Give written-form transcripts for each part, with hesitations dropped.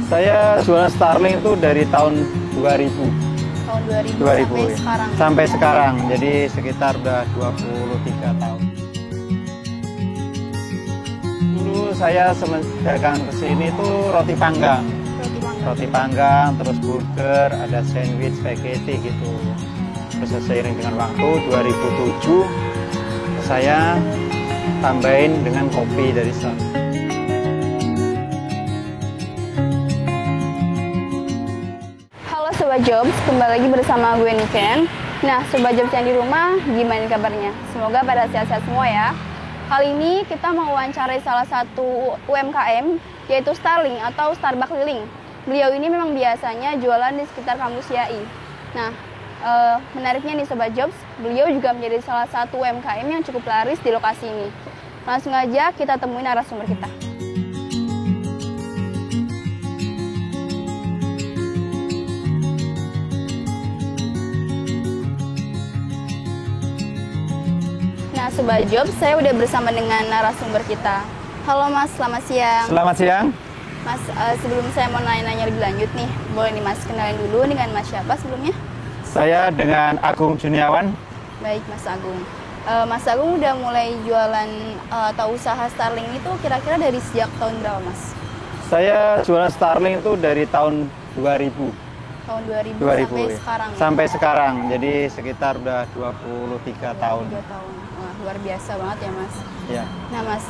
Saya jualan Starling itu dari tahun 2000. Tahun 2000, 2000 sampai ya. sekarang. Sampai sekarang. Jadi sekitar udah 23 tahun. Dulu saya semenjak kesini tuh roti panggang. Roti panggang, terus burger, ada sandwich, spaghetti gitu. Terus seiring dengan waktu 2007 saya tambahin dengan kopi dari sana. Halo Sobat Jobs, kembali lagi bersama gue Niken. Nah, Sobat Jobs yang di rumah, gimana kabarnya? Semoga pada sehat-sehat semua ya. Kali ini kita mau wawancarai salah satu UMKM, yaitu Starling atau Starbucks Keliling. Beliau ini memang biasanya jualan di sekitar kampus YAI. Nah, menariknya nih Sobat Jobs, beliau juga menjadi salah satu UMKM yang cukup laris di lokasi ini. Langsung aja kita temuin narasumber kita. Nah Sobat Jobs, saya udah bersama dengan narasumber kita. Halo Mas, selamat siang. Selamat siang. Mas, sebelum saya mau nanya-nanya lebih lanjut nih, boleh nih Mas kenalin dulu dengan Mas siapa sebelumnya? Saya dengan Agung Juniawan. Baik Mas Agung. Mas Agung udah mulai jualan atau usaha Starling itu kira-kira dari sejak tahun berapa Mas? Saya jualan Starling itu dari tahun 2000. Tahun 2000, 2000 sampai ya. sekarang. Sampai sekarang. Jadi sekitar udah 23 tahun. 23 tahun. Wah, luar biasa banget ya Mas. Ya. Nah Mas,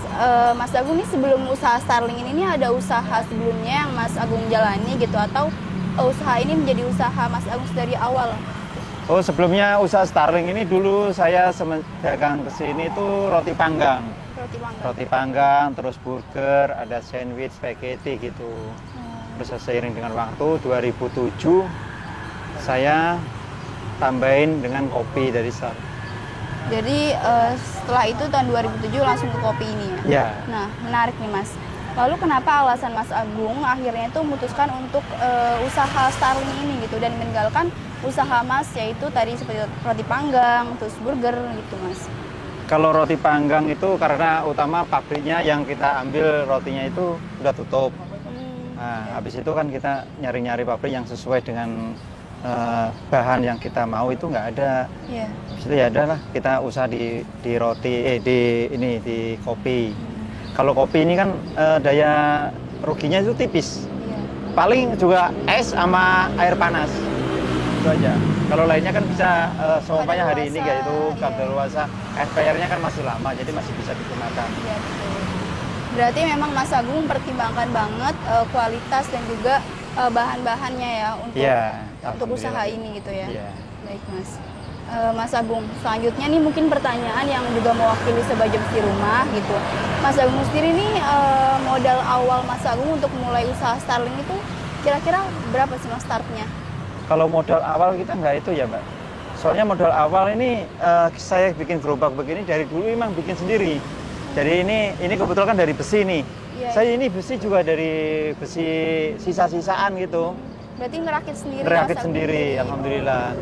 Mas Agung nih sebelum usaha Starling ini ada usaha sebelumnya yang Mas Agung jalani gitu atau usaha ini menjadi usaha Mas Agung dari awal? Oh, sebelumnya usaha Starling ini dulu saya semenjak kesini itu roti panggang. Roti panggang. Roti panggang, terus burger, ada sandwich, spaghetti gitu. Terus seiring dengan waktu 2007 saya tambahin dengan kopi dari sana. Jadi setelah itu tahun 2007 langsung ke kopi ini ya? Ya. Nah menarik nih Mas. Lalu kenapa alasan Mas Agung akhirnya itu memutuskan untuk usaha Starling ini gitu dan meninggalkan usaha Mas yaitu tadi seperti roti panggang, terus burger gitu Mas? Kalau roti panggang itu karena utama pabriknya yang kita ambil rotinya itu udah tutup. Nah, habis itu kan kita nyari-nyari pabrik yang sesuai dengan bahan yang kita mau itu nggak ada. Yeah. Habis itu ya adalah kita usaha di roti, di kopi. Kalau kopi ini kan daya ruginya itu tipis. Yeah. Paling juga es sama air panas. Itu aja. Kalau lainnya kan bisa seumpamanya hari ini kayak itu kadaluarsa, expirednya kan masih lama jadi masih bisa digunakan. Iya betul. Berarti memang Mas Agung mempertimbangkan banget kualitas dan juga bahan-bahannya ya untuk usaha ini gitu ya. Iya. Baik Mas. Mas Agung, selanjutnya nih mungkin pertanyaan yang juga mewakili Sobat Jobs di rumah gitu. Mas Agung sendiri nih modal awal Mas Agung untuk mulai usaha Starling itu kira-kira berapa sih Mas startnya? Kalau modal awal kita nggak itu ya Mbak. Soalnya modal awal ini saya bikin gerobak begini dari dulu memang bikin sendiri. Jadi ini kebetulan kan dari besi nih. Iya, saya ini besi juga dari besi sisa-sisaan gitu. Berarti ngerakit sendiri? Ngerakit sendiri, alhamdulillah.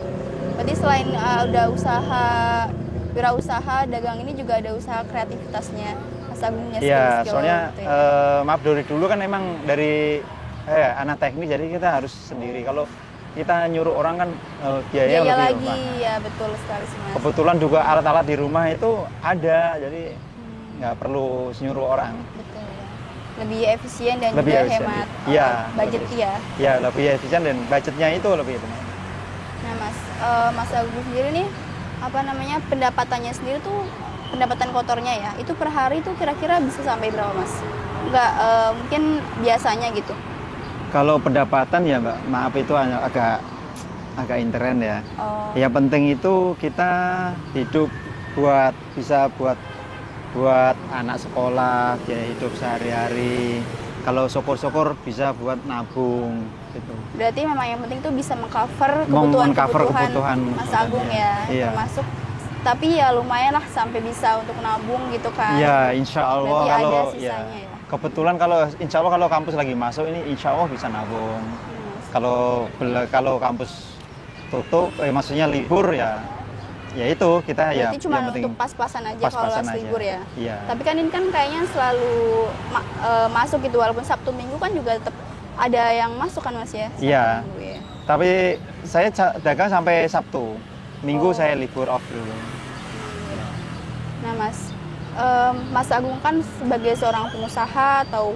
Berarti selain udah wirausaha dagang ini juga ada usaha kreativitasnya Mas Agungnya sendiri. Iya, soalnya gitu ya. maaf dari dulu kan memang dari anak teknik jadi kita harus sendiri. Kalau kita nyuruh orang kan biaya lebih lagi, mahal. ya betul sekali sih Mas. Kebetulan juga alat-alat di rumah itu ada, jadi nggak perlu nyuruh orang. Betul ya. Lebih efisien dan Lebih juga efisien. hemat Iya, budget ya. Ya, lebih efisien dan budgetnya itu lebih itu. Nah Mas, Mas Agus sendiri nih, pendapatannya sendiri tuh, pendapatan kotornya ya, itu per hari tuh kira-kira bisa sampai berapa Mas? Enggak, mungkin biasanya gitu. Kalau pendapatan ya Mbak, maaf itu agak intern ya. Oh. Yang penting itu kita hidup bisa buat anak sekolah, biaya hidup sehari-hari. Kalau syukur-syukur bisa buat nabung gitu. Berarti memang yang penting itu bisa mengcover kebutuhan Mas Agung ya, iya. termasuk. Tapi ya lumayan lah sampai bisa untuk nabung gitu kan. Iya, insya Allah. Berarti kalau ada sisanya ya. Kebetulan insya Allah kalau kampus lagi masuk ini insya Allah bisa nabung. Kalau kampus tutup, maksudnya libur ya itu kita berarti cuma yang penting untuk pas-pasan aja kalau pas-pasan libur ya. Iya. Tapi kan ini kan kayaknya selalu masuk gitu, walaupun Sabtu Minggu kan juga tetap ada yang masuk kan Mas ya? Iya. Sabtu Minggu ya. Tapi saya dagang sampai Sabtu. Minggu Oh. saya libur off dulu. Nah Mas, Mas Agung kan sebagai seorang pengusaha atau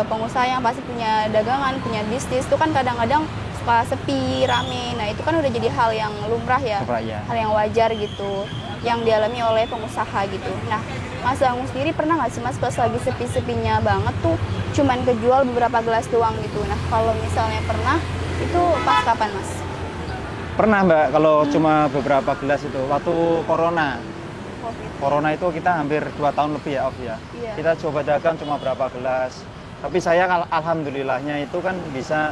pengusaha yang pasti punya dagangan, punya bisnis, itu kan kadang-kadang suka sepi, rame. Nah itu kan udah jadi hal yang lumrah ya, Ya. hal yang wajar gitu, yang dialami oleh pengusaha gitu. Nah Mas Agung sendiri pernah nggak sih Mas pas lagi sepi-sepinya banget tuh cuman kejual beberapa gelas doang gitu? Nah kalau misalnya pernah, itu pas kapan Mas? Pernah Mbak, kalau cuma beberapa gelas itu waktu Corona. Covid. Corona itu kita hampir 2 tahun lebih ya off ya. Iya. Kita coba dagang cuma berapa gelas. Tapi saya alhamdulillahnya itu kan bisa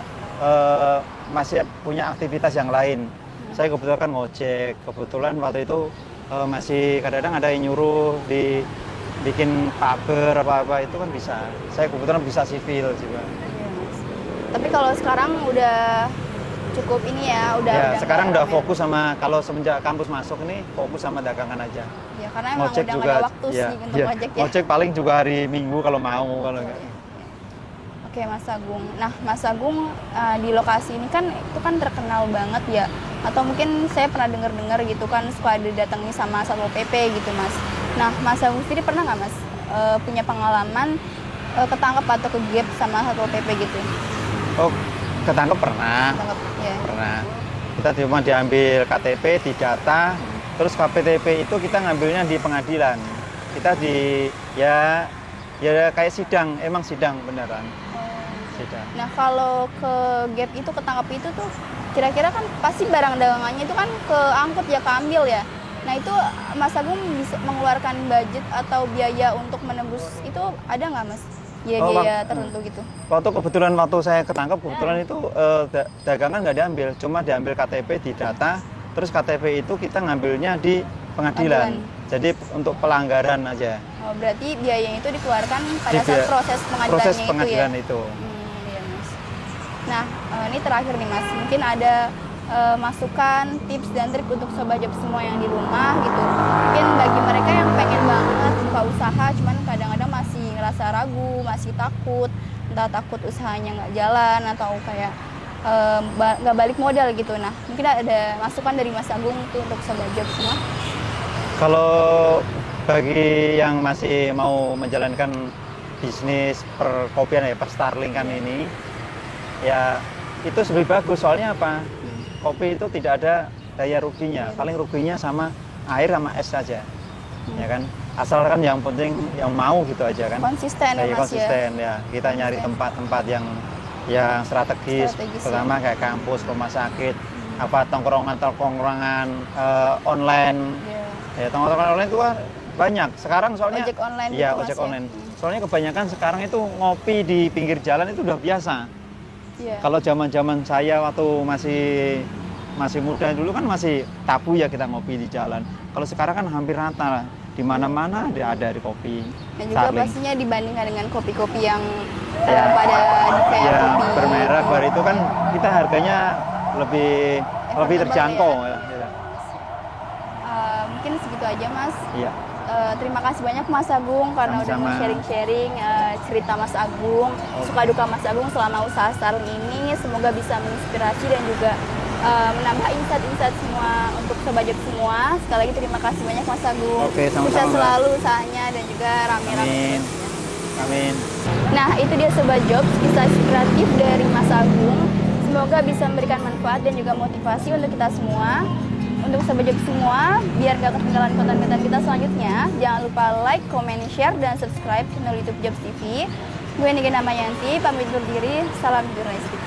masih punya aktivitas yang lain. Saya kebetulan kan ngojek. Kebetulan waktu itu masih kadang-kadang ada yang nyuruh bikin paber apa-apa itu kan bisa. Saya kebetulan bisa sivil juga. Iya, Mas. Tapi kalau sekarang udah cukup ini ya, Ya, sekarang udah nggak rame. fokus sama kalau semenjak kampus masuk ini fokus sama dagangan aja. Ya, karena emang Ngojek udah nggak juga ada waktu ya, sih untuk ya. ngojek ya. Ngojek paling juga hari Minggu kalau mau, kalau enggak. Oke Mas Agung. Nah Mas Agung di lokasi ini kan itu kan terkenal banget ya. Atau mungkin saya pernah dengar-dengar gitu kan suka didatangi sama Satpol PP gitu Mas. Nah Mas Agung sendiri pernah nggak Mas punya pengalaman ketangkep atau kegep sama Satpol PP gitu? Oh, ketangkep pernah. Ketangkep ya. Pernah. Kita cuma diambil KTP, didata, terus KPTP itu kita ngambilnya di pengadilan. Kita ya kayak sidang, emang sidang beneran. Sidang. Nah kalau ke gap itu ketangkep itu tuh kira-kira kan pasti barang dagangannya itu kan keangkut ya, keambil ya. Nah itu Mas Agung bisa mengeluarkan budget atau biaya untuk menembus itu ada nggak Mas? Biaya tertentu gitu. Waktu saya ketangkep, kebetulan itu dagangan nggak diambil, cuma diambil KTP, didata, terus KTP itu kita ngambilnya di pengadilan. Jadi untuk pelanggaran aja. Oh, berarti biayanya itu dikeluarkan pada Di saat proses pengadilannya proses itu pengadilan ya? itu. Iya, Mas. Nah, ini terakhir nih Mas, mungkin ada masukan, tips dan trik untuk sobat job semua yang di rumah gitu. Mungkin bagi mereka yang pengen banget buka usaha, cuman kadang-kadang masih ngerasa ragu, masih takut, entah takut usahanya nggak jalan atau kayak nggak balik modal gitu. Nah, mungkin ada masukan dari Mas Agung tuh untuk sobat job semua. Kalau bagi yang masih mau menjalankan bisnis perkopian ya, perstarlingan ini, ya itu lebih bagus. Soalnya apa? Kopi itu tidak ada daya ruginya. Paling ruginya sama air sama es saja, ya kan? Asalkan yang penting yang mau gitu aja kan. Konsisten ya Mas konsisten ya. Kita nyari tempat-tempat yang strategis, pertama kayak kampus, rumah sakit, apa tongkrongan online. Ya, tongkrongan online itu banyak. Sekarang soalnya ojek online. Iya, gitu, ojek Mas, online. ya? Soalnya kebanyakan sekarang itu ngopi di pinggir jalan itu udah biasa. Iya. Kalau zaman-zaman saya waktu masih muda dulu kan masih tabu ya kita ngopi di jalan. Kalau sekarang kan hampir rata lah. Di mana-mana ada di kopi. Dan juga Starling. pastinya dibandingkan dengan kopi-kopi yang Ya. pada kayak Ya, kopi bermerek gitu. baru itu kan kita harganya lebih terjangkau ya. Mungkin segitu aja Mas. Iya. Terima kasih banyak Mas Agung karena udah Sama-sama. mau sharing-sharing cerita Mas Agung, suka duka Mas Agung selama usaha Starling ini. Semoga bisa menginspirasi dan juga menambah insight-insight semua untuk sobat job semua. Sekali lagi terima kasih banyak Mas Agung. Oke, sama-sama, Sukses Mbak. selalu usahanya dan juga rame-rame. Amin. Amin. Nah, itu dia Sobat Jobs, kisah inspiratif dari Mas Agung. Semoga bisa memberikan manfaat dan juga motivasi untuk kita semua. Untuk Sobat Jobs semua, biar gak ketinggalan konten-konten kita selanjutnya, jangan lupa like, comment, share, dan subscribe channel YouTube Jobs TV. Gue Niki Namayanti, pamit undur diri. Salam jurnalistik.